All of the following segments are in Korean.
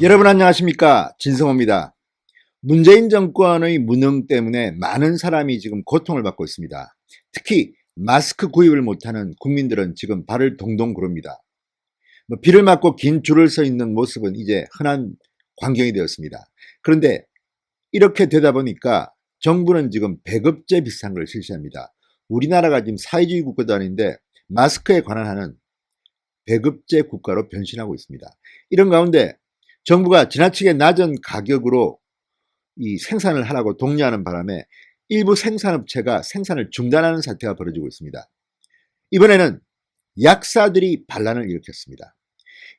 여러분 안녕하십니까, 진성호입니다. 문재인 정권의 무능 때문에 많은 사람이 지금 고통을 받고 있습니다. 특히 마스크 구입을 못하는 국민들은 지금 발을 동동 구릅니다. 비를 맞고 긴 줄을 서 있는 모습은 이제 흔한 광경이 되었습니다. 그런데 이렇게 되다 보니까 정부는 지금 배급제 비슷한 걸 실시합니다. 우리나라가 지금 사회주의 국가도 아닌데 마스크에 관한 하는 배급제 국가로 변신하고 있습니다. 이런 가운데 정부가 지나치게 낮은 가격으로 이 생산을 하라고 독려하는 바람에 일부 생산업체가 생산을 중단하는 사태가 벌어지고 있습니다. 이번에는 약사들이 반란을 일으켰습니다.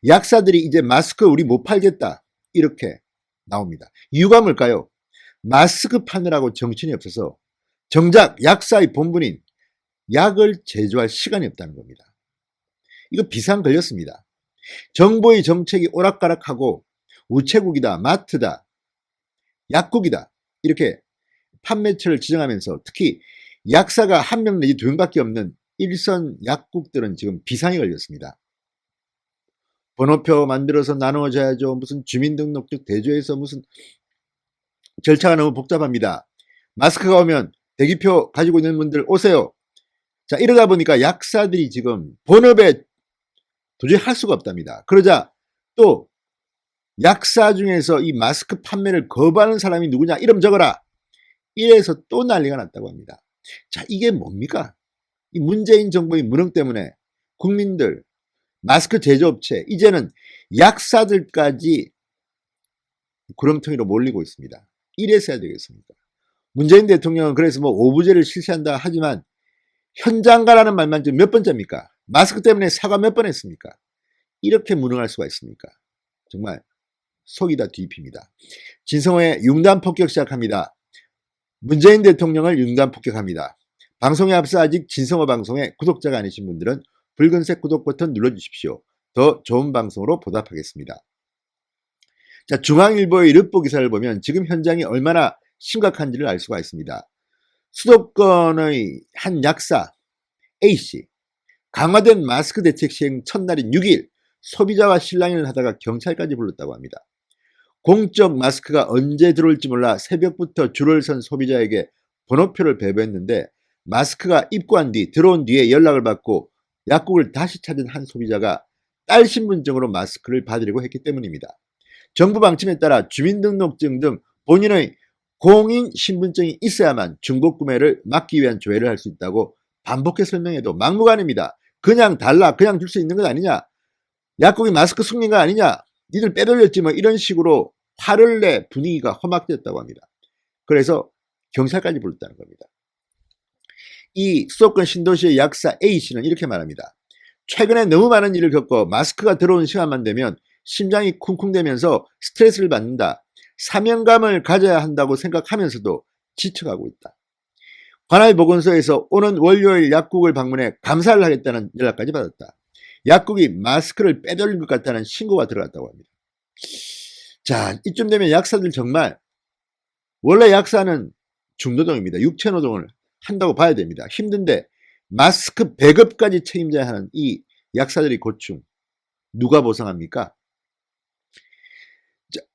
약사들이 이제 마스크 우리 못 팔겠다 이렇게 나옵니다. 이유가 뭘까요? 마스크 파느라고 정신이 없어서 정작 약사의 본분인 약을 제조할 시간이 없다는 겁니다. 이거 비상 걸렸습니다. 정부의 정책이 오락가락하고 우체국이다, 마트다, 약국이다 이렇게 판매처를 지정하면서 특히 약사가 한 명 내지 두 명밖에 없는 일선 약국들은 지금 비상이 걸렸습니다. 번호표 만들어서 나누어줘야죠. 무슨 주민등록증 대조해서 무슨 절차가 너무 복잡합니다. 마스크가 오면 대기표 가지고 있는 분들 오세요. 자, 이러다 보니까 약사들이 지금 본업에 도저히 할 수가 없답니다. 그러자 또 약사 중에서 이 마스크 판매를 거부하는 사람이 누구냐 이름 적어라 이래서 또 난리가 났다고 합니다. 자, 이게 뭡니까? 이 문재인 정부의 무능 때문에 국민들, 마스크 제조업체, 이제는 약사들까지 구렁텅이로 몰리고 있습니다. 이래서 해야 되겠습니까? 문재인 대통령은 그래서 뭐 오부제를 실시한다 하지만 현장 가라는 말만 지금 몇 번째입니까? 마스크 때문에 사과 몇 번 했습니까? 이렇게 무능할 수가 있습니까? 정말 속이 다 뒤집힙니다. 진성호의 융단 폭격 시작합니다. 문재인 대통령을 융단 폭격합니다. 방송에 앞서 아직 진성호 방송에 구독자가 아니신 분들은 붉은색 구독 버튼 눌러주십시오. 더 좋은 방송으로 보답하겠습니다. 자, 중앙일보의 르포 기사를 보면 지금 현장이 얼마나 심각한지를 알 수가 있습니다. 수도권의 한 약사 A씨, 강화된 마스크 대책 시행 첫날인 6일 소비자와 실랑이를 하다가 경찰까지 불렀다고 합니다. 공적 마스크가 언제 들어올지 몰라 새벽부터 줄을 선 소비자에게 번호표를 배부했는데 마스크가 입고한 뒤 들어온 뒤에 연락을 받고 약국을 다시 찾은 한 소비자가 딸 신분증으로 마스크를 받으려고 했기 때문입니다. 정부 방침에 따라 주민등록증 등 본인의 공인 신분증이 있어야만 중복 구매를 막기 위한 조회를 할 수 있다고 반복해 설명해도 막무가내입니다. 그냥 달라, 그냥 줄 수 있는 것 아니냐, 약국이 마스크 숨긴 거 아니냐, 니들 빼돌렸지 뭐 이런 식으로 화를 내 분위기가 험악해졌다고 합니다. 그래서 경찰까지 불렀다는 겁니다. 이 수도권 신도시의 약사 A씨는 이렇게 말합니다. 최근에 너무 많은 일을 겪고 마스크가 들어온 시간만 되면 심장이 쿵쿵대면서 스트레스를 받는다. 사명감을 가져야 한다고 생각하면서도 지쳐가고 있다. 관할 보건소에서 오는 월요일 약국을 방문해 감사를 하겠다는 연락까지 받았다. 약국이 마스크를 빼돌린 것 같다는 신고가 들어갔다고 합니다. 자, 이쯤 되면 약사들 정말, 원래 약사는 중노동입니다. 육체노동을 한다고 봐야 됩니다. 힘든데 마스크 배급까지 책임져야 하는 이 약사들의 고충 누가 보상합니까?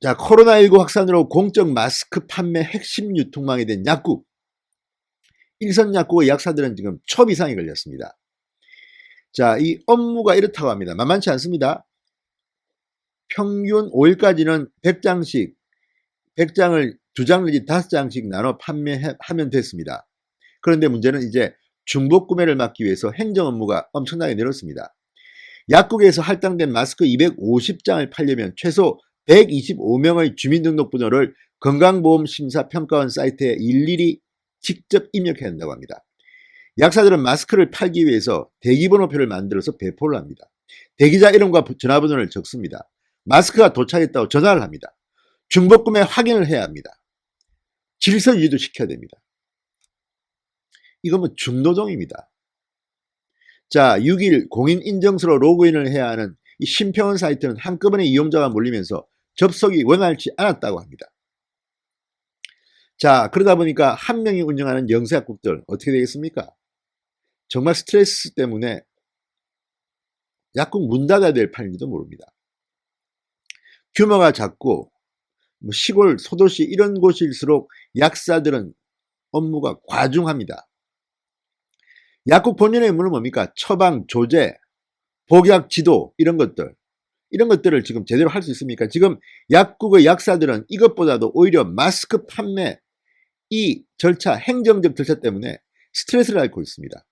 자, 코로나19 확산으로 공적 마스크 판매 핵심 유통망이 된 약국, 일선 약국의 약사들은 지금 초비상이 걸렸습니다. 자, 이 업무가 이렇다고 합니다. 만만치 않습니다. 평균 5일까지는 100장씩, 100장을 2장 내지 5장씩 나눠 판매하면 됐습니다. 그런데 문제는 이제 중복 구매를 막기 위해서 행정 업무가 엄청나게 늘었습니다. 약국에서 할당된 마스크 250장을 팔려면 최소 125명의 주민등록번호를 건강보험심사평가원 사이트에 일일이 직접 입력해야 한다고 합니다. 약사들은 마스크를 팔기 위해서 대기번호표를 만들어서 배포를 합니다. 대기자 이름과 전화번호를 적습니다. 마스크가 도착했다고 전화를 합니다. 중복구매 확인을 해야 합니다. 질서 유지도 시켜야 됩니다. 이건 뭐 중노동입니다. 자, 6일 공인인증서로 로그인을 해야 하는 이 심평원 사이트는 한꺼번에 이용자가 몰리면서 접속이 원활치 않았다고 합니다. 자, 그러다 보니까 한 명이 운영하는 영세약국들 어떻게 되겠습니까? 정말 스트레스 때문에 약국 문 닫아야 될 판인지도 모릅니다. 규모가 작고 뭐 시골, 소도시 이런 곳일수록 약사들은 업무가 과중합니다. 약국 본연의 의무는 뭡니까? 처방, 조제, 복약 지도 이런 것들을 지금 제대로 할 수 있습니까? 지금 약국의 약사들은 이것보다도 오히려 마스크 판매 이 절차, 행정적 절차 때문에 스트레스를 앓고 있습니다.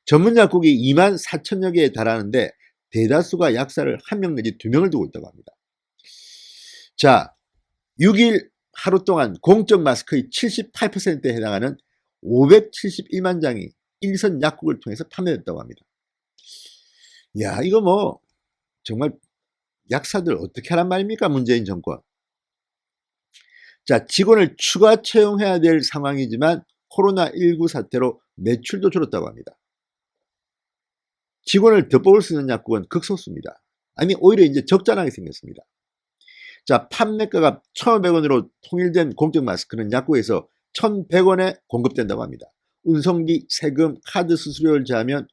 전문 약국이 2만 4천여 개에 달하는데 대다수가 약사를 1명 내지 2명을 두고 있다고 합니다. 자, 6일 하루 동안 공적 마스크의 78%에 해당하는 571만 장이 일선 약국을 통해서 판매됐다고 합니다. 야, 이거 뭐 정말 약사들 어떻게 하란 말입니까? 문재인 정권. 자, 직원을 추가 채용해야 될 상황이지만 코로나19 사태로 매출도 줄었다고 합니다. 직원을 더 뽑을 수 있는 약국은 극소수입니다. 아니 오히려 이제 적자나게 생겼습니다. 자, 판매가가 1,500원으로 통일된 공적 마스크는 약국에서 1,100원에 공급된다고 합니다. 운송비, 세금, 카드 수수료를 제하면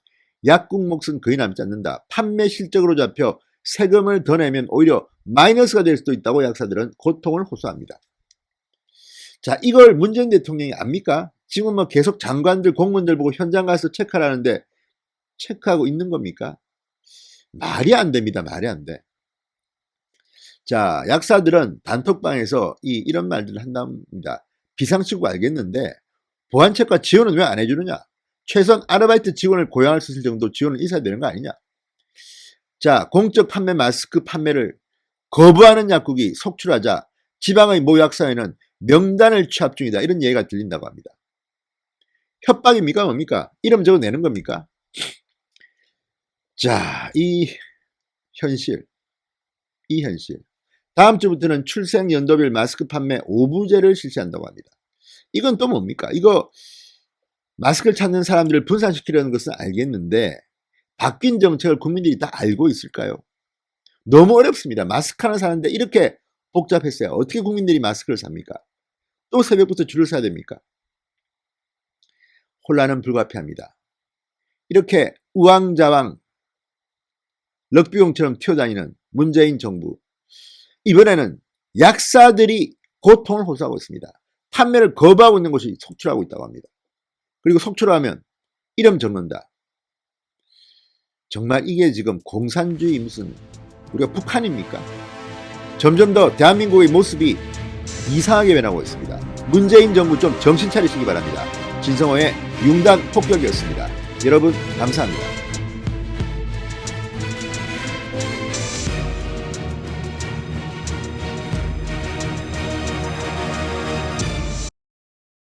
약국 몫은 거의 남지 않는다. 판매 실적으로 잡혀 세금을 더 내면 오히려 마이너스가 될 수도 있다고 약사들은 고통을 호소합니다. 자, 이걸 문재인 대통령이 압니까? 지금 뭐 계속 장관들, 공무원들 보고 현장 가서 체크하라는데 체크하고 있는 겁니까? 말이 안 됩니다. 말이 안 돼. 자, 약사들은 단톡방에서 이런 말들을 한답니다. 비상치고 알겠는데 보안책과 지원은 왜 안 해주느냐? 최소한 아르바이트 직원을 고용할 수 있을 정도 지원은 있어야 되는 거 아니냐? 자, 공적 판매 마스크 판매를 거부하는 약국이 속출하자 지방의 모 약사회는 명단을 취합 중이다. 이런 얘기가 들린다고 합니다. 협박입니까? 뭡니까? 이름 적어 내는 겁니까? 자, 이 현실. 다음 주부터는 출생연도별 마스크 판매 5부제를 실시한다고 합니다. 이건 또 뭡니까? 이거 마스크를 찾는 사람들을 분산시키려는 것은 알겠는데 바뀐 정책을 국민들이 다 알고 있을까요? 너무 어렵습니다. 마스크 하나 사는데 이렇게 복잡했어요. 어떻게 국민들이 마스크를 삽니까? 또 새벽부터 줄을 서야 됩니까? 혼란은 불가피합니다. 이렇게 우왕좌왕 럭비공처럼 튀어다니는 문재인 정부. 이번에는 약사들이 고통을 호소하고 있습니다. 판매를 거부하고 있는 곳이 속출하고 있다고 합니다. 그리고 속출하면 이름 적는다. 정말 이게 지금 공산주의 무슨 우리가 북한입니까? 점점 더 대한민국의 모습이 이상하게 변하고 있습니다. 문재인 정부 좀 정신 차리시기 바랍니다. 진성호의 융단 폭격이었습니다. 여러분 감사합니다.